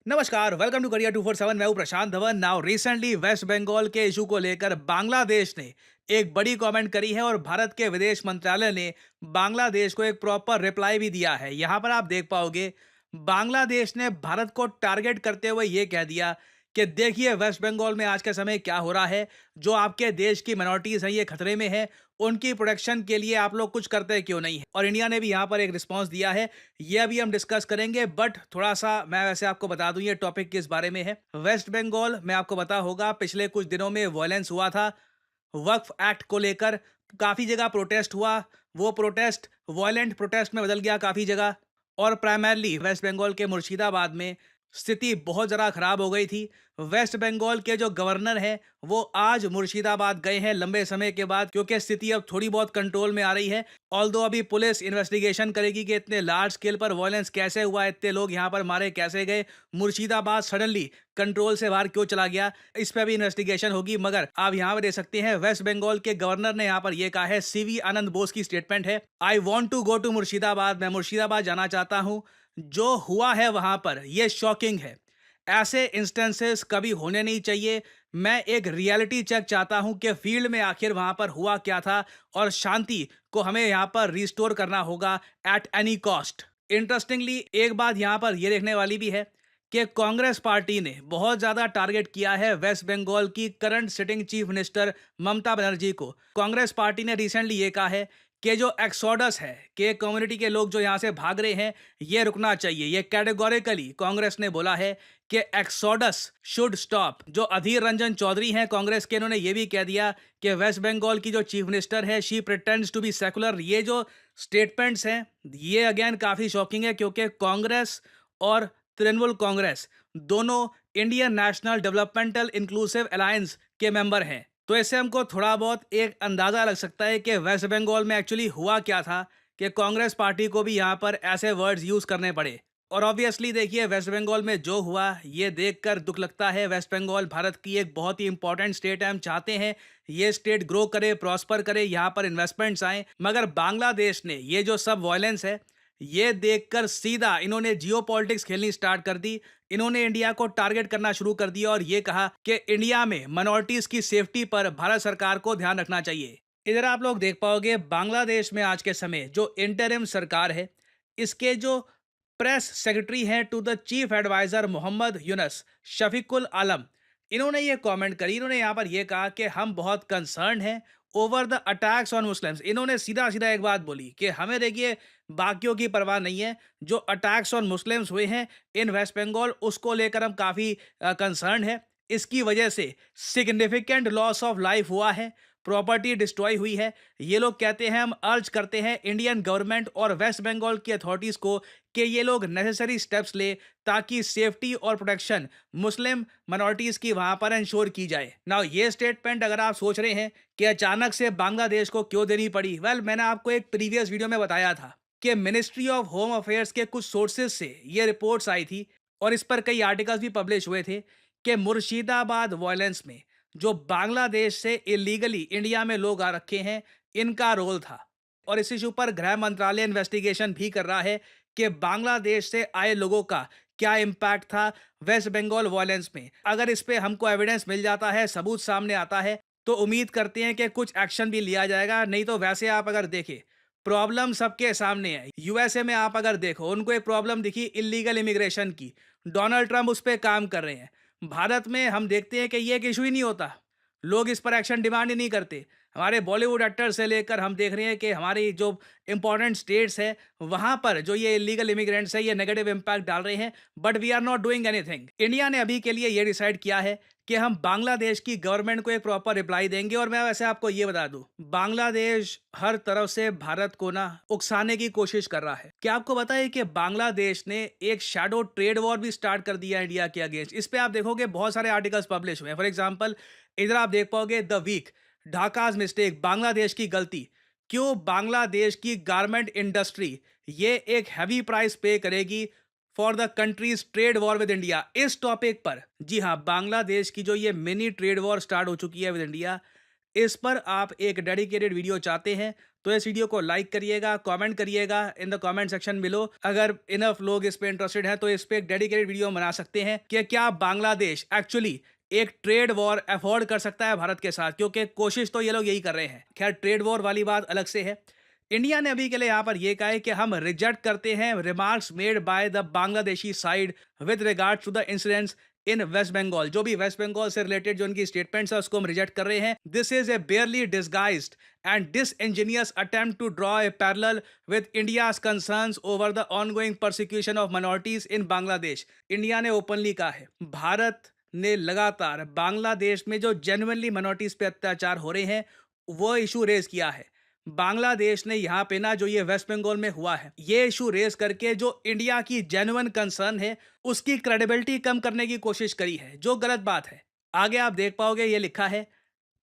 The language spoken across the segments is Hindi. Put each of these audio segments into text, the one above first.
नमस्कार, वेलकम टू करियर 247। मैं हूं प्रशांत धवन। नाउ रिसेंटली वेस्ट बंगाल के इशू को लेकर बांग्लादेश ने एक बड़ी कमेंट करी है और भारत के विदेश मंत्रालय ने बांग्लादेश को एक प्रॉपर रिप्लाई भी दिया है। यहां पर आप देख पाओगे, बांग्लादेश ने भारत को टारगेट करते हुए यह कह दिया कि देखिए वेस्ट बंगाल में आज के समय क्या हो रहा है। जो आपके देश की माइनॉरिटीज हैं ये खतरे में है, उनकी प्रोटेक्शन के लिए आप लोग कुछ करते क्यों नहीं है। और इंडिया ने भी यहाँ पर एक रिस्पांस दिया है, ये अभी हम डिस्कस करेंगे। बट थोड़ा सा मैं वैसे आपको बता दूं ये टॉपिक किस बारे में है। वेस्ट बंगाल में आपको पता होगा पिछले कुछ दिनों में वायलेंस हुआ था वक्फ एक्ट को लेकर। काफी जगह प्रोटेस्ट हुआ, वो प्रोटेस्ट वायलेंट प्रोटेस्ट में बदल गया काफी जगह। और प्राइमरली वेस्ट बंगाल के मुर्शिदाबाद में स्थिति बहुत ज़्यादा खराब हो गई थी। वेस्ट बंगाल के जो गवर्नर हैं वो आज मुर्शिदाबाद गए हैं लंबे समय के बाद, क्योंकि स्थिति अब थोड़ी बहुत कंट्रोल में आ रही है। ऑल्दो अभी पुलिस इन्वेस्टिगेशन करेगी कि इतने लार्ज स्केल पर वायलेंस कैसे हुआ, इतने लोग यहाँ पर मारे कैसे गए, मुर्शिदाबाद सडनली कंट्रोल से बाहर क्यों चला गया, इस पर भी इन्वेस्टिगेशन होगी। मगर आप यहाँ पर देख सकते हैं वेस्ट बंगाल के गवर्नर ने यहाँ पर यह कहा है, सीवी आनंद बोस की स्टेटमेंट है, I want to go to Murshidabad. मैं मुर्शिदाबाद जाना चाहता हूँ। जो हुआ है वहां पर यह शॉकिंग है। ऐसे इंस्टेंसेस कभी होने नहीं चाहिए। मैं एक रियलिटी चेक चाहता हूं कि फील्ड में आखिर वहां पर हुआ क्या था, और शांति को हमें यहां पर रिस्टोर करना होगा एट एनी कॉस्ट। इंटरेस्टिंगली एक बात यहां पर यह देखने वाली भी है कि कांग्रेस पार्टी ने बहुत ज्यादा टारगेट किया है वेस्ट बंगाल की current sitting chief minister Mamata Banerjee को। कांग्रेस पार्टी ने रिसेंटली ये कहा है कि जो एक्सोडस है कि कम्युनिटी के लोग जो यहाँ से भाग रहे हैं ये रुकना चाहिए। ये कैटेगोरिकली कांग्रेस ने बोला है कि एक्सोडस शुड स्टॉप। जो अधीर रंजन चौधरी हैं कांग्रेस के, इन्होंने ये भी कह दिया कि वेस्ट बंगाल की जो चीफ मिनिस्टर है she pretends to be secular. ये जो स्टेटमेंट्स हैं ये अगेन काफ़ी शॉकिंग है, क्योंकि कांग्रेस और तृणमूल कांग्रेस दोनों Indian national developmental inclusive alliance के मेंबर हैं। तो इससे हमको थोड़ा बहुत एक अंदाजा लग सकता है कि वेस्ट बंगाल में एक्चुअली हुआ क्या था कि कांग्रेस पार्टी को भी यहाँ पर ऐसे वर्ड्स यूज करने पड़े। और ऑब्वियसली देखिए वेस्ट बंगाल में जो हुआ ये देखकर दुख लगता है। वेस्ट बंगाल भारत की एक बहुत ही इंपॉर्टेंट स्टेट है। हम चाहते हैं ये स्टेट ग्रो करे, प्रॉस्पर करे, यहाँ पर इन्वेस्टमेंट्स आए। मगर बांग्लादेश ने ये जो सब वायलेंस है ये देखकर सीधा इन्होंने जियो पॉलिटिक्स खेलनी स्टार्ट कर दी। इन्होंने इंडिया को टारगेट करना शुरू कर दिया और ये कहा कि इंडिया में माइनॉरिटीज की सेफ्टी पर भारत सरकार को ध्यान रखना चाहिए। इधर आप लोग देख पाओगे बांग्लादेश में आज के समय जो इंटरिम सरकार है, इसके जो प्रेस सेक्रेटरी हैं to the chief adviser Mohammad Yunus Shafiqul Alam, इन्होंने ये कमेंट करी। इन्होंने यहाँ पर ये कहा कि हम बहुत कंसर्न हैं over the attacks on Muslims. इन्होंने सीधा सीधा एक बात बोली कि हमें देखिए बाकियों की परवाह नहीं है, जो अटैक्स ऑन मुस्लिम्स हुए हैं इन वेस्ट बंगाल उसको लेकर हम काफ़ी कंसर्न है। इसकी वजह से सिग्निफिकेंट लॉस ऑफ लाइफ हुआ है, प्रॉपर्टी डिस्ट्रॉय हुई है। ये लोग कहते हैं, हम अर्ज करते हैं इंडियन गवर्नमेंट और वेस्ट बंगाल की अथॉरिटीज़ को कि ये लोग नेसेसरी स्टेप्स ले ताकि सेफ्टी और प्रोटेक्शन मुस्लिम माइनॉरिटीज़ की वहाँ पर इंश्योर की जाए। नाउ ये स्टेटमेंट अगर आप सोच रहे हैं कि अचानक से बांग्लादेश को क्यों देनी पड़ी, वेल मैंने आपको एक प्रीवियस वीडियो में बताया था कि मिनिस्ट्री ऑफ होम अफेयर्स के कुछ सोर्सेज से ये रिपोर्ट्स आई थी और इस पर कई आर्टिकल्स भी पब्लिश हुए थे कि मुर्शिदाबाद वायलेंस में जो बांग्लादेश से इलीगली इंडिया में लोग आ रखे हैं इनका रोल था। और इस इशू पर गृह मंत्रालय इन्वेस्टिगेशन भी कर रहा है कि बांग्लादेश से आए लोगों का क्या इम्पैक्ट था वेस्ट बंगाल वायलेंस में। अगर इस पे हमको एविडेंस मिल जाता है, सबूत सामने आता है, तो उम्मीद करते हैं कि कुछ एक्शन भी लिया जाएगा। नहीं तो वैसे आप अगर देखें प्रॉब्लम सबके सामने है। यूएसए में आप अगर देखो उनको एक प्रॉब्लम दिखी इलीगल इमिग्रेशन की, डोनाल्ड ट्रंप उस पर काम कर रहे हैं। भारत में हम देखते हैं कि ये एक इशू ही नहीं होता, लोग इस पर एक्शन डिमांड ही नहीं करते। हमारे बॉलीवुड एक्टर से लेकर हम देख रहे हैं कि हमारी जो इंपॉर्टेंट स्टेट्स है वहां पर जो ये इलीगल इमिग्रेंट्स है ये नेगेटिव इम्पैक्ट डाल रहे हैं, but we are not doing anything. India ने अभी के लिए ये डिसाइड किया है कि हम बांग्लादेश की गवर्नमेंट को एक प्रॉपर रिप्लाई देंगे। और मैं वैसे आपको ये बता दूं, बांग्लादेश हर तरफ से भारत को ना उकसाने की कोशिश कर रहा है। क्या आपको पता है कि बांग्लादेश ने एक शैडो ट्रेड वॉर भी स्टार्ट कर दिया इंडिया के अगेंस्ट। इस पे आप देखोगे बहुत सारे आर्टिकल्स पब्लिश हुए हैं। फॉर एग्जाम्पल इधर आप देख पाओगे द वीक, ढाकाज मिस्टेक, बांग्लादेश की गलती। क्यों बांग्लादेश की गारमेंट इंडस्ट्री ये एक हैवी प्राइस पे करेगी for the countries trade war with India. इस टॉपिक पर जी हाँ, बांग्लादेश की जो ये मिनी ट्रेड वॉर स्टार्ट हो चुकी है विद इंडिया, इस पर आप एक डेडिकेटेड वीडियो चाहते हैं तो इस वीडियो को लाइक करिएगा, कमेंट करिएगा in the comment section below. अगर इनफ लोग इस पे इंटरेस्टेड हैं तो इस पे एक डेडिकेटेड वीडियो बना सकते हैं कि क्या बांग्लादेश एक्चुअली एक ट्रेड वॉर अफोर्ड कर सकता है भारत के साथ, क्योंकि कोशिश तो ये लोग यही कर रहे हैं। खैर, ट्रेड वॉर वाली बात अलग से है। इंडिया ने अभी के लिए यहाँ पर यह कहा है कि हम रिजेक्ट करते हैं remarks made by the Bangladeshi side with regards to the incidents in West Bengal. जो भी वेस्ट बंगाल से रिलेटेड जो उनकी स्टेटमेंट्स है उसको हम रिजेक्ट कर रहे हैं। This is a barely disguised and disingenuous attempt to draw a parallel with India's concerns over the ongoing persecution of minorities in Bangladesh. India ने ओपनली कहा है भारत ने लगातार बांग्लादेश में जो जेन्युइनली माइनॉरिटीज पे अत्याचार हो रहे हैं वो इशू रेज किया है। बांग्लादेश ने यहाँ पे ना जो ये वेस्ट बंगाल में हुआ है ये इशू रेज करके जो इंडिया की जेन्युइन कंसर्न है उसकी क्रेडिबिलिटी कम करने की कोशिश करी है, जो गलत बात है। आगे आप देख पाओगे ये लिखा है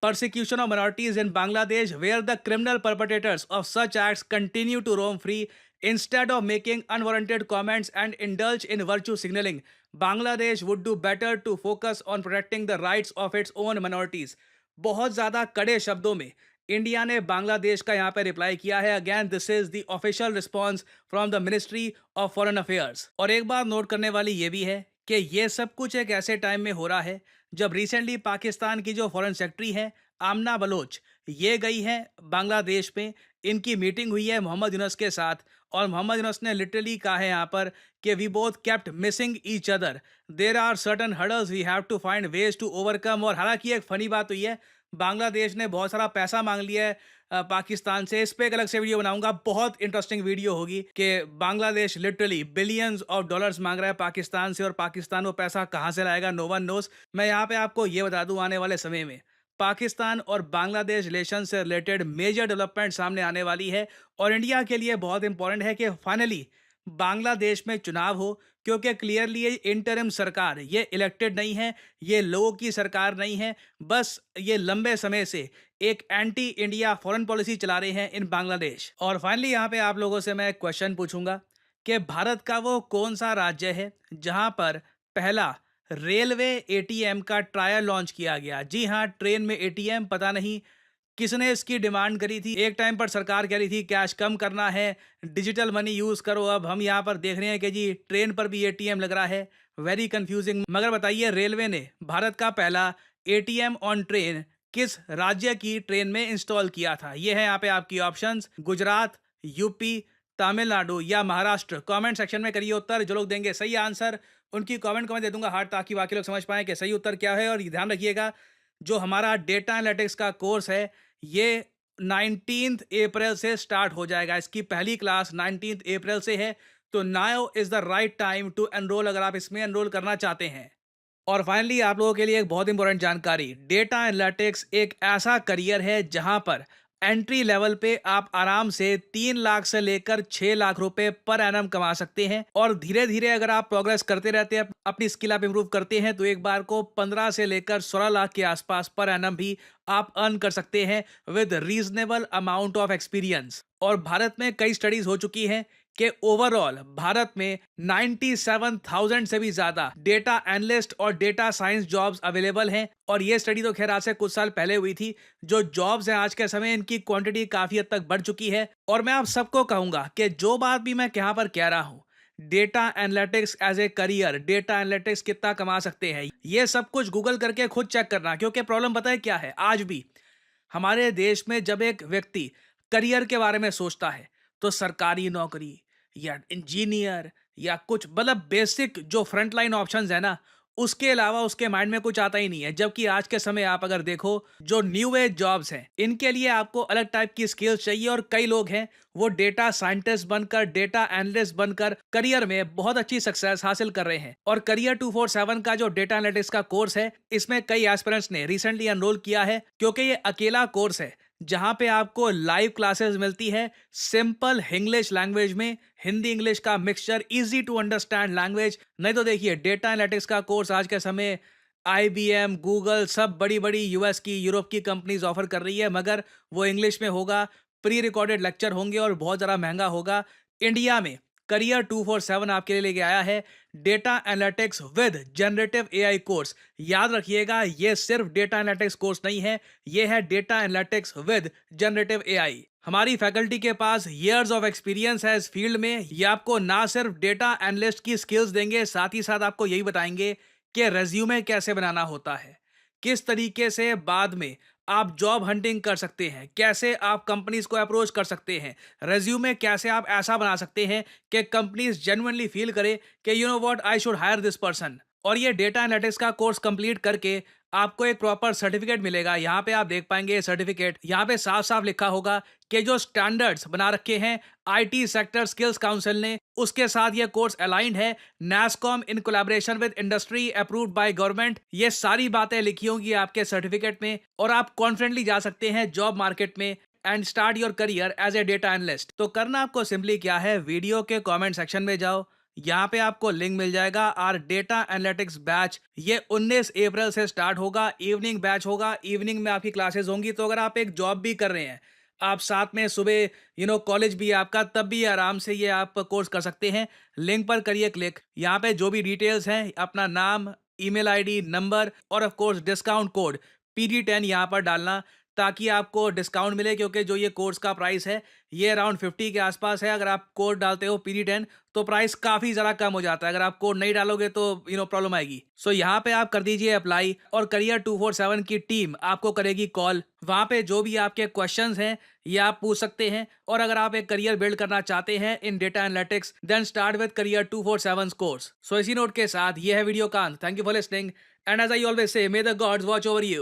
persecution of minorities in Bangladesh where the criminal perpetrators of such acts continue to roam free instead of making unwarranted comments and indulge in virtue signaling. Bangladesh would do better to focus on protecting the rights of its own minorities. बहुत ज़्यादा कड़े शब्दों में इंडिया ने बांग्लादेश का यहाँ पे रिप्लाई किया है। Again this is the official response from the ministry of foreign affairs. और एक बात नोट करने वाली ये भी है कि ये सब कुछ एक ऐसे टाइम में हो रहा है जब रिसेंटली पाकिस्तान की जो फॉरेन सेक्रेटरी है आमना बलोच ये गई है बांग्लादेश में। इनकी मीटिंग हुई है मोहम्मद यूनस के साथ और मोहम्मद यूनस ने लिटरली कहा है यहाँ पर कि we both kept missing each other, there are certain hurdles we have to find ways to overcome. और हालांकि एक फनी बात हुई है, बांग्लादेश ने बहुत सारा पैसा मांग लिया है पाकिस्तान से। इस पे एक अलग से वीडियो बनाऊंगा, बहुत इंटरेस्टिंग वीडियो होगी कि Bangladesh literally billions of dollars मांग रहा है पाकिस्तान से और पाकिस्तान वो पैसा कहां से लाएगा नो वन नोस। मैं यहाँ पे आपको ये बता दूं आने वाले समय में पाकिस्तान और बांग्लादेश रिलेशन से रिलेटेड मेजर डेवलपमेंट सामने आने वाली है और इंडिया के लिए बहुत इंपॉर्टेंट है कि फाइनली बांग्लादेश में चुनाव हो, क्योंकि क्लियरली ये इंटरिम सरकार ये इलेक्टेड नहीं है, ये लोगों की सरकार नहीं है, बस ये लंबे समय से एक एंटी इंडिया फॉरेन पॉलिसी चला रहे हैं इन बांग्लादेश। और फाइनली यहाँ पे आप लोगों से मैं एक क्वेश्चन पूछूंगा कि भारत का वो कौन सा राज्य है जहां पर पहला रेलवे एटीएम का ट्रायल लॉन्च किया गया। जी हाँ, ट्रेन में एटीएम। पता नहीं किसने इसकी डिमांड करी थी। एक टाइम पर सरकार कह रही थी कैश कम करना है, डिजिटल मनी यूज करो। अब हम यहाँ पर देख रहे हैं कि जी ट्रेन पर भी एटीएम लग रहा है। Very confusing. मगर बताइए रेलवे ने भारत का पहला एटीएम ऑन ट्रेन किस राज्य की ट्रेन में इंस्टॉल किया था? ये है यहाँ पे आपकी ऑप्शंस, गुजरात, यूपी, तमिलनाडु या महाराष्ट्र। कमेंट सेक्शन में करिए उत्तर। जो लोग देंगे सही आंसर उनकी कमेंट को मैं दे दूंगा हार्ट, ताकि बाकी लोग समझ पाएं कि सही उत्तर क्या है। और ध्यान रखिएगा जो हमारा डेटा एनालिटिक्स का कोर्स है ये 19 अप्रैल से स्टार्ट हो जाएगा। इसकी पहली क्लास 19 अप्रैल से है, तो now is the right time to enrol अगर आप इसमें एनरोल करना चाहते हैं। और फाइनली आप लोगों के लिए एक बहुत इंपॉर्टेंट जानकारी, डेटा एनालिटिक्स एक ऐसा करियर है जहां पर एंट्री लेवल पे आप आराम से 3 लाख से लेकर 6 लाख रुपए पर एनम कमा सकते हैं। और धीरे धीरे अगर आप प्रोग्रेस करते रहते हैं, अपनी स्किल आप इंप्रूव करते हैं, तो एक बार को 15 से लेकर 16 लाख के आसपास पर एनम भी आप अर्न कर सकते हैं with reasonable amount of experience. और भारत में कई स्टडीज हो चुकी हैं कि ओवरऑल भारत में 97,000 से भी ज्यादा डेटा एनालिस्ट और डेटा साइंस जॉब्स अवेलेबल हैं। और ये स्टडी तो खैर आज से कुछ साल पहले हुई थी। जो जॉब्स हैं आज के समय इनकी क्वांटिटी काफी हद तक बढ़ चुकी है। और मैं आप सबको कहूंगा कि जो बात भी मैं यहाँ पर कह रहा हूं, data analytics as a career, data analytics कितना कमा सकते हैं, ये सब कुछ गूगल करके खुद चेक करना। क्योंकि प्रॉब्लम पता है क्या है, आज भी हमारे देश में जब एक व्यक्ति करियर के बारे में सोचता है तो सरकारी नौकरी या इंजीनियर या कुछ मतलब बेसिक जो फ्रंट लाइन ऑप्शंस है ना, उसके अलावा उसके माइंड में कुछ आता ही नहीं है। जबकि आज के समय आप अगर देखो जो न्यू एज जॉब्स हैं इनके लिए आपको अलग टाइप की स्किल्स चाहिए। और कई लोग हैं वो डेटा साइंटिस्ट बनकर, डेटा एनालिस्ट बनकर करियर में बहुत अच्छी सक्सेस हासिल कर रहे हैं। और करियर 247 का जो डेटा एनालिटिक्स का कोर्स है इसमें कई एस्पिरेंट्स ने रिसेंटली एनरोल किया है, क्योंकि ये अकेला कोर्स है जहां पे आपको लाइव क्लासेस मिलती है सिंपल इंग्लिश लैंग्वेज में, हिंदी इंग्लिश का mixture, easy to understand language. नहीं तो देखिए डेटा एनालिटिक्स का कोर्स आज के समय IBM, गूगल, सब बड़ी बड़ी यूएस की, यूरोप की कंपनीज ऑफर कर रही है, मगर वो इंग्लिश में होगा, प्री रिकॉर्डेड लेक्चर होंगे और बहुत ज़्यादा महंगा होगा। इंडिया में करियर 247 आपके लिए लेके आया है data analytics with generative AI course. याद रखिएगा, ये सिर्फ डेटा एनालिटिक्स कोर्स नहीं है, ये है data analytics with generative AI. हमारी फैकल्टी के पास ईयर्स ऑफ एक्सपीरियंस है इस फील्ड में। ये आपको ना सिर्फ डेटा एनालिस्ट की स्किल्स देंगे, साथ ही साथ आपको यही बताएंगे कि रेज्यूमे कैसे बनाना होता है, किस तरीके से बाद में आप जॉब हंटिंग कर सकते हैं, कैसे आप कंपनीज को अप्रोच कर सकते हैं, रेज्यूमे कैसे आप ऐसा बना सकते हैं कि कंपनीज जेन्युइनली फील करे कि you know what, I should hire this person. और ये डेटा एनालिटिक्स का कोर्स कंप्लीट करके आपको एक प्रॉपर सर्टिफिकेट मिलेगा। यहाँ पे आप देख पाएंगे सर्टिफिकेट, यहाँ पे साफ साफ लिखा होगा कि जो स्टैंडर्ड्स बना रखे हैं आईटी सेक्टर स्किल्स काउंसिल ने, उसके साथ ये कोर्स अलाइंड है। NASSCOM in collaboration with industry, approved by government. ये सारी बातें लिखी होंगी आपके सर्टिफिकेट में और आप कॉन्फिडेंटली जा सकते हैं जॉब मार्केट में and start your career as a data analyst. तो करना आपको सिंपली क्या है, वीडियो के कमेंट सेक्शन में जाओ, यहाँ पे आपको लिंक मिल जाएगा आर डेटा एनालिटिक्स बैच। ये 19 अप्रैल से स्टार्ट होगा, इवनिंग बैच होगा, इवनिंग में आपकी क्लासेस होंगी। तो अगर आप एक जॉब भी कर रहे हैं, आप साथ में सुबह कॉलेज भी है आपका, तब भी आराम से ये आप कोर्स कर सकते हैं। लिंक पर करिए क्लिक, यहाँ पे जो भी डिटेल्स हैं, अपना नाम, ईमेल आईडी, नंबर और of course discount code PD10 यहाँ पर डालना ताकि आपको डिस्काउंट मिले, क्योंकि जो ये कोर्स का प्राइस है ये अराउंड 50 के आसपास है। अगर आप कोड डालते हो PD10 तो प्राइस काफ़ी ज़्यादा कम हो जाता है। अगर आप कोड नहीं डालोगे तो प्रॉब्लम आएगी। सो यहाँ पे आप कर दीजिए अप्लाई और करियर 247 की टीम आपको करेगी कॉल। वहाँ पे जो भी आपके क्वेश्चंस हैं ये आप पूछ सकते हैं। और अगर आप एक करियर बिल्ड करना चाहते हैं in data analytics, then start with career 247 course. So इसी नोट के साथ ये है वीडियो का अंत। Thank you for listening and as I always say, may the gods watch over you.